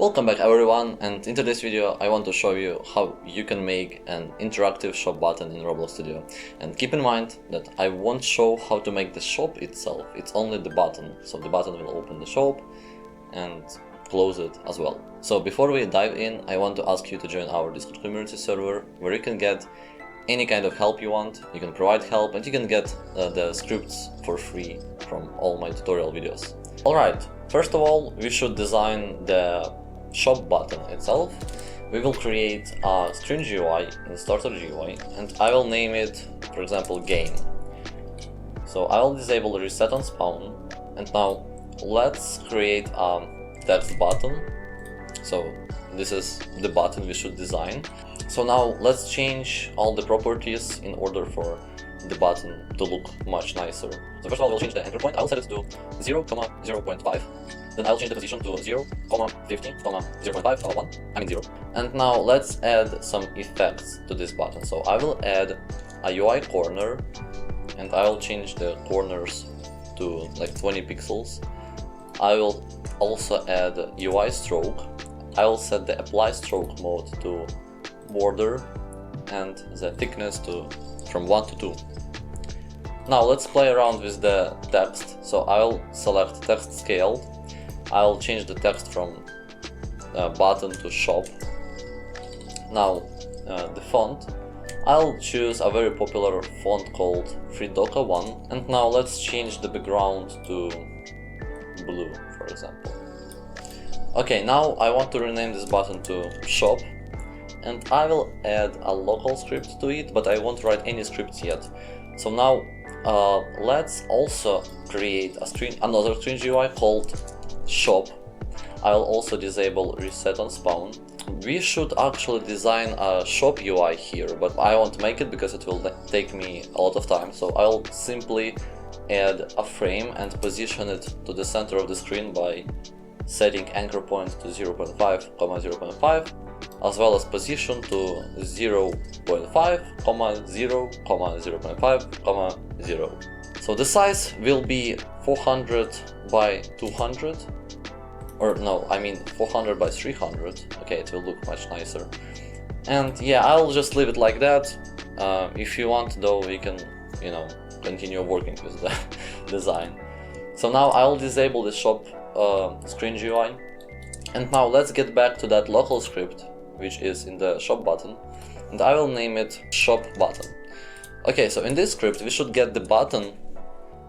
Welcome back everyone, and in today's video I want to show you how you can make an interactive shop button in Roblox Studio. And keep in mind that I won't show how to make the shop itself, it's only the button. So the button will open the shop and close it as well. So before we dive in, I want to ask you to join our Discord community server, where you can get any kind of help you want. You can provide help and you can get the scripts for free from all my tutorial videos. Alright, first of all we should design the shop button itself. We will create a screen GUI in starter GUI and I will name it, for example, game. So I will disable reset on spawn, and now let's create a text button. So this is the button we should design. So now let's change all the properties in order for the button to look much nicer. So first of all, we'll change the anchor point. I'll set it to 0, 0.5. Then I'll change the position to 0, 50, 0.5, 1, 0. And now let's add some effects to this button. So I will add a UI corner, and I will change the corners to like 20 pixels. I will also add UI stroke. I will set the apply stroke mode to border and the thickness to from 1 to 2. Now let's play around with the text. So I'll select text scaled. I'll change the text from button to shop. Now the font, I'll choose a very popular font called Freedoka 1, and now let's change the background to blue, for example. Okay, now I want to rename this button to shop, and I will add a local script to it, but I won't write any scripts yet. So now let's also create another screen GUI called shop. I will also disable reset on spawn. We should actually design a shop UI here, but I won't make it because it will take me a lot of time. So I'll simply add a frame and position it to the center of the screen by setting anchor point to 0.5, 0.5, as well as position to 0.5, 0, 0.5, 0. So the size will be 400 by 200, or no, I mean 400 by 300. Okay, it will look much nicer. And yeah, I'll just leave it like that. If you want though, we can, continue working with the design. So now I'll disable the shop screen GUI. And now let's get back to that local script, which is in the shop button, and I will name it shop button. Okay, so in this script we should get the button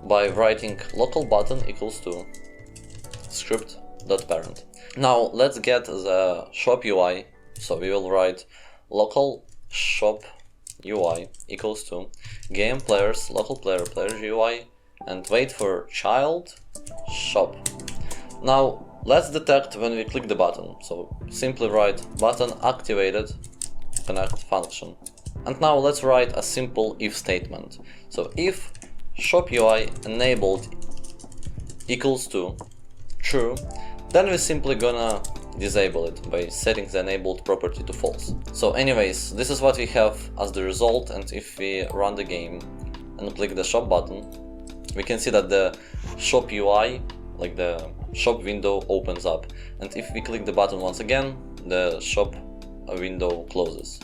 by writing local button equals to script.parent. Now let's get the shop UI, so we will write local shop UI equals to game players local player GUI, and wait for child shop. Now let's detect when we click the button, so simply write button activated connect function. And now let's write a simple if statement. So if shop UI enabled equals to true, then we're simply gonna disable it by setting the enabled property to false. So anyways, this is what we have as the result, and if we run the game and click the shop button, we can see that the shop UI, like the shop window, opens up, and if we click the button once again, the shop window closes.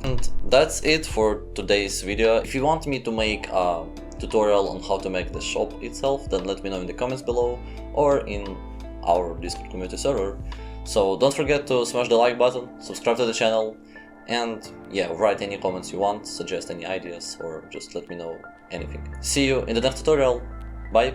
And that's it for today's video. If you want me to make a tutorial on how to make the shop itself, then let me know in the comments below or in our Discord community server. So don't forget to smash the like button, subscribe to the channel, and yeah, write any comments you want, suggest any ideas, or just let me know anything. See you in the next tutorial. Bye!